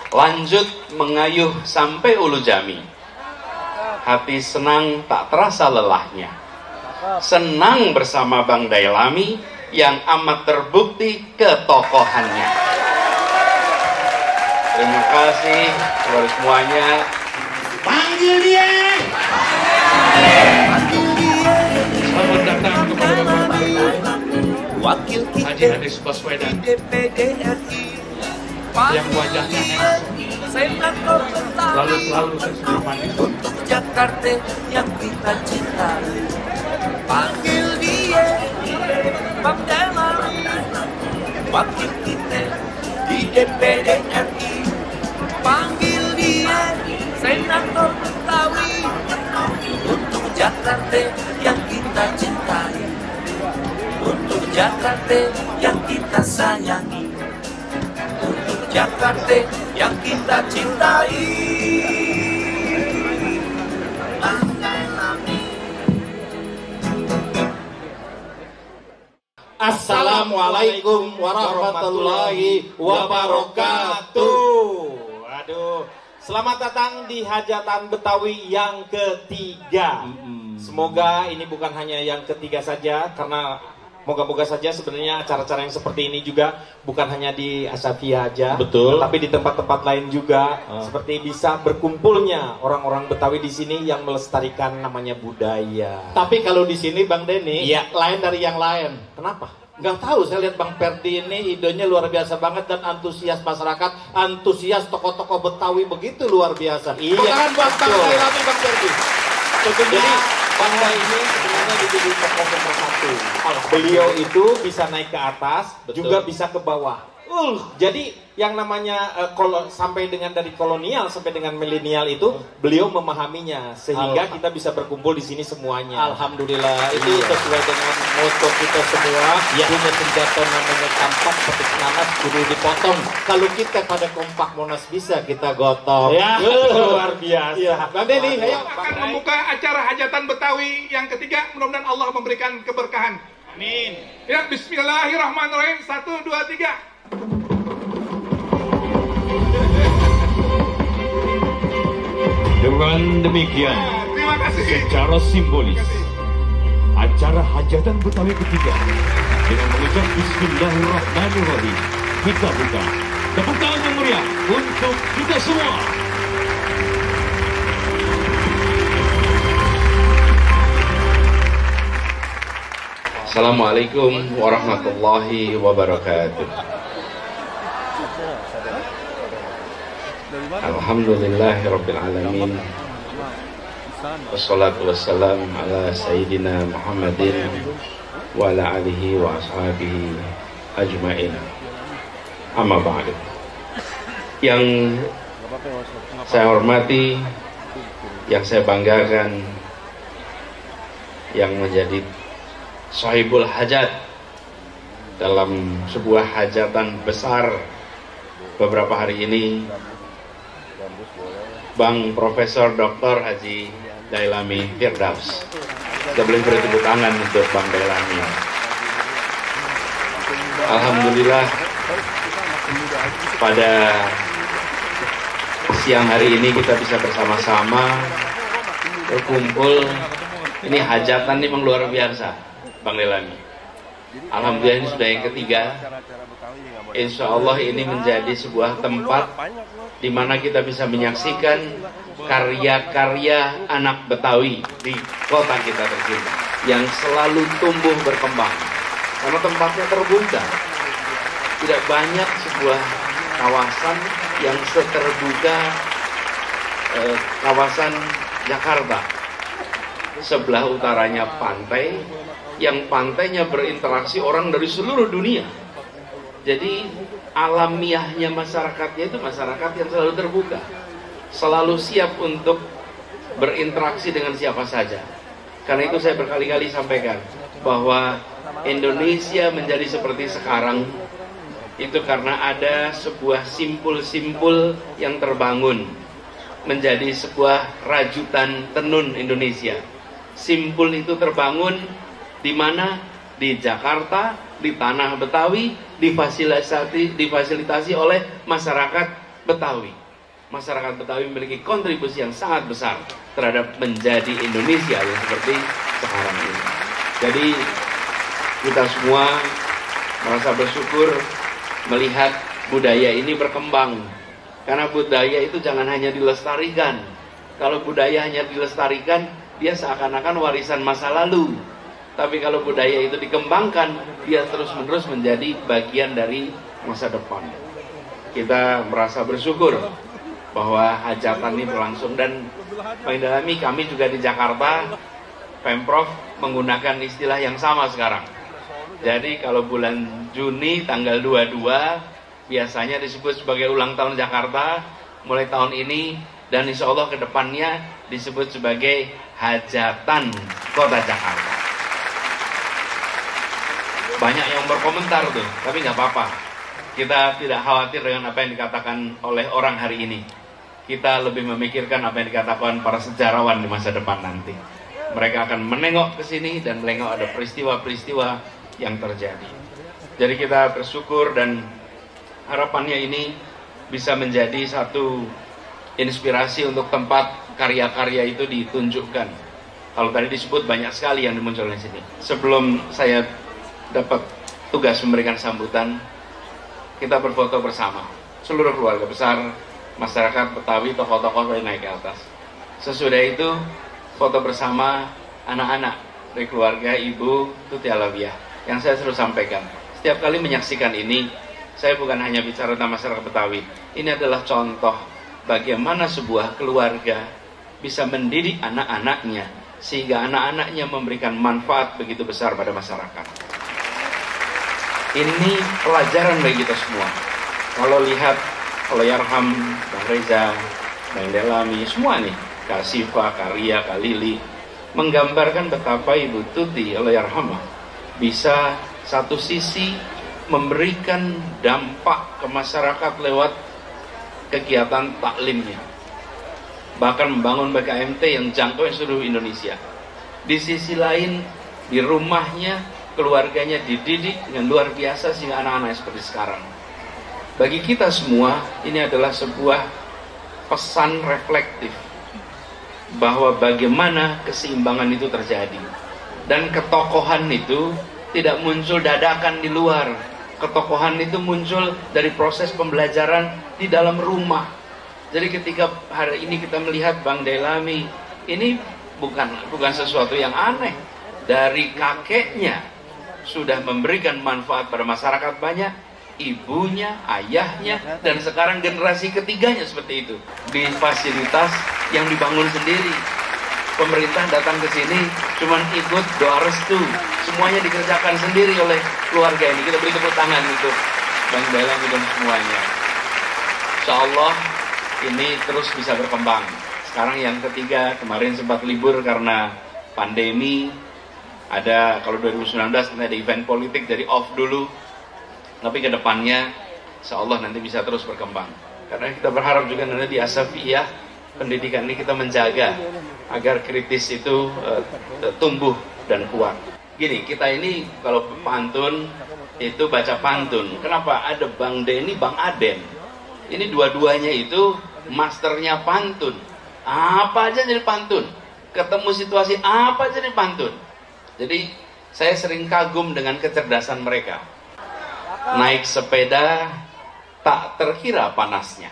lanjut mengayuh sampai Ulu Jami. Hati senang tak terasa lelahnya. Senang bersama Bang Dailami yang amat terbukti ketokohannya. Terima kasih kepada semuanya. Panggil dia. Selamat datang kepada Bapak Wakil Haji Anies Baswedan yang wajahnya lalu selalu tersenyum manis untuk Jakarta yang kita cintai. Panggil dia Bang Dailami, wakil kita di DPD RI. Panggil dia Senator Betawi untuk Jakarta yang kita cintai, untuk Jakarta yang kita sayangi, untuk Jakarta yang kita cintai. Assalamualaikum warahmatullahi wabarakatuh. Aduh, selamat datang di hajatan Betawi yang ketiga. Semoga ini bukan hanya yang ketiga saja, karena moga-moga saja sebenarnya acara-acara yang seperti ini juga bukan hanya di Asafia aja, betul, tapi di tempat-tempat lain juga, seperti bisa berkumpulnya orang-orang Betawi di sini yang melestarikan namanya budaya. Tapi kalau di sini Bang Denny, iya, lain dari yang lain. Kenapa? Nggak tahu, saya lihat Bang Perdi ini idenya luar biasa banget dan antusias masyarakat, antusias tokoh-tokoh Betawi begitu luar biasa. Iya, bukan buat Bang Dailami, Bang Perdi. Jadi Bang Dailami ini sebenarnya menjadi tokoh nomor satu. Beliau itu bisa naik ke atas, juga bisa ke bawah. Jadi yang namanya sampai dengan dari kolonial sampai dengan milenial itu beliau memahaminya sehingga kita bisa berkumpul di sini semuanya. Alhamdulillah, itu sesuai dengan moto kita semua. Punya senjata namanya tampak petik nanas kudu dipotong. Kalau kita pada kompak Monas bisa kita gotong. Ya, luar biasa. Ya. Bang Denny, ayo akan membuka acara hajatan Betawi yang ketiga. Mudah-mudahan Allah memberikan keberkahan. Amin. Ya, bismillahirrahmanirrahim. 1, 2, 3. Dengan demikian, Terima kasih. secara simbolis, acara hajatan Betawi ketiga dengan mengucap Bismillahirrahmanirrahim kita buka. Tepuk tangan yang meriah untuk kita semua. Assalamualaikum warahmatullahi wabarakatuh. Alhamdulillahirrabbilalamin. Wassalatu wassalam ala Sayyidina Muhammadin wa ala alihi wa ashabihi ajma'in. Amma ba'du. Yang saya hormati, yang saya banggakan, yang menjadi sahibul hajat dalam sebuah hajatan besar beberapa hari ini, Bang Profesor Dr. Haji Dailami Firdaus. Kita boleh beri tepuk tangan untuk Bang Dailami. Alhamdulillah, pada siang hari ini kita bisa bersama-sama berkumpul. Ini hajatan memang luar biasa, Bang Dailami. Alhamdulillah ini sudah yang ketiga. Insya Allah ini menjadi sebuah tempat di mana kita bisa menyaksikan karya-karya anak Betawi di kota kita tercinta yang selalu tumbuh berkembang karena tempatnya terbuka. Tidak banyak sebuah kawasan yang seterbuka kawasan Jakarta. Sebelah utaranya pantai, yang pantainya berinteraksi orang dari seluruh dunia. Jadi alamiahnya masyarakatnya itu masyarakat yang selalu terbuka, selalu siap untuk berinteraksi dengan siapa saja. Karena itu saya berkali-kali sampaikan bahwa Indonesia menjadi seperti sekarang itu karena ada sebuah simpul-simpul yang terbangun menjadi sebuah rajutan tenun Indonesia. Simpul itu terbangun di mana? Di Jakarta, di tanah Betawi, difasilitasi oleh masyarakat Betawi. Masyarakat Betawi memiliki kontribusi yang sangat besar terhadap menjadi Indonesia yang seperti sekarang ini. Jadi kita semua merasa bersyukur melihat budaya ini berkembang. Karena budaya itu jangan hanya dilestarikan. Kalau budaya hanya dilestarikan, dia seakan-akan warisan masa lalu. Tapi kalau budaya itu dikembangkan, dia terus-menerus menjadi bagian dari masa depan. Kita merasa bersyukur bahwa hajatan ini berlangsung, dan paling dalami kami juga di Jakarta, Pemprov menggunakan istilah yang sama sekarang. Jadi kalau bulan Juni tanggal 22 biasanya disebut sebagai ulang tahun Jakarta, mulai tahun ini dan insya Allah ke depannya disebut sebagai hajatan Kota Jakarta. Banyak yang berkomentar tuh, tapi nggak apa-apa. Kita tidak khawatir dengan apa yang dikatakan oleh orang hari ini. Kita lebih memikirkan apa yang dikatakan para sejarawan di masa depan nanti. Mereka akan menengok ke sini dan menengok ada peristiwa-peristiwa yang terjadi. Jadi kita bersyukur dan harapannya ini bisa menjadi satu inspirasi untuk tempat karya-karya itu ditunjukkan. Kalau tadi disebut banyak sekali yang dimunculkan di sini. Sebelum saya dapat tugas memberikan sambutan, kita berfoto bersama. Seluruh keluarga besar, masyarakat Betawi, tokoh-tokoh naik ke atas. Sesudah itu foto bersama anak-anak dari keluarga Ibu Tuti Alawiyah. Yang saya selalu sampaikan, setiap kali menyaksikan ini, saya bukan hanya bicara tentang masyarakat Betawi. Ini adalah contoh bagaimana sebuah keluarga bisa mendidik anak-anaknya sehingga anak-anaknya memberikan manfaat begitu besar pada masyarakat. Ini pelajaran bagi kita semua. Kalau lihat Allahyarham, Bang Reza, Bang Delami, semua nih, Kak Siva, Kak Ria, Kak Lili, menggambarkan betapa Ibu Tuti Allahyarhamah bisa satu sisi memberikan dampak ke masyarakat lewat kegiatan taklimnya, bahkan membangun BKMT yang jangkau seluruh Indonesia. Di sisi lain, di rumahnya, keluarganya dididik dengan luar biasa sehingga anak-anak seperti sekarang. Bagi kita semua, ini adalah sebuah pesan reflektif bahwa bagaimana keseimbangan itu terjadi. Dan ketokohan itu tidak muncul dadakan di luar. Ketokohan itu muncul dari proses pembelajaran di dalam rumah. Jadi ketika hari ini kita melihat Bang Delami, ini bukan sesuatu yang aneh. Dari kakeknya sudah memberikan manfaat pada masyarakat banyak, ibunya, ayahnya, dan sekarang generasi ketiganya seperti itu. Di fasilitas yang dibangun sendiri. Pemerintah datang ke sini cuman ikut doa restu. Semuanya dikerjakan sendiri oleh keluarga ini. Kita beri tepuk tangan untuk Bang Delami dan semuanya. Insya Allah ini terus bisa berkembang. Sekarang yang ketiga, kemarin sempat libur karena pandemi. Ada, kalau 2019 ada event politik, jadi off dulu. Tapi ke depannya insya Allah nanti bisa terus berkembang. Karena kita berharap juga nanti di Asafiyah pendidikan ini kita menjaga agar kritis itu tumbuh dan kuat. Gini, kita ini kalau pantun itu baca pantun. Kenapa? Ada Bang Denny, Bang Aden. Ini dua-duanya itu masternya pantun. Apa aja jadi pantun. Ketemu situasi apa aja jadi pantun. Jadi saya sering kagum dengan kecerdasan mereka. Naik sepeda tak terkira panasnya.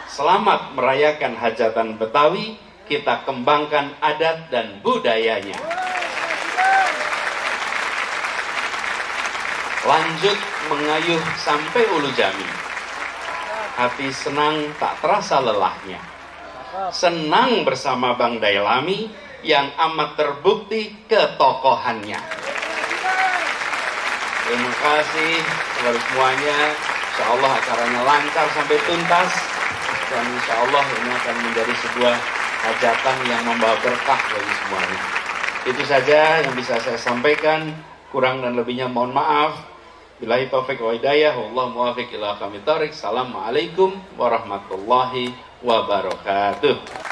Selamat merayakan hajatan Betawi, kita kembangkan adat dan budayanya. Lanjut mengayuh sampai Ulu Jami. Hati senang tak terasa lelahnya. Senang bersama Bang Delami yang amat terbukti ketokohannya. Terima kasih kepada semuanya. Insya Allah acaranya lancar sampai tuntas. Dan insya Allah ini akan menjadi sebuah hajatan yang membawa berkah bagi semuanya. Itu saja yang bisa saya sampaikan. Kurang dan lebihnya mohon maaf. Billahi taufiq wa hidayah. Wallahu muwaffiq ila aqwamit thoriq. Assalamualaikum warahmatullahi wabarakatuh.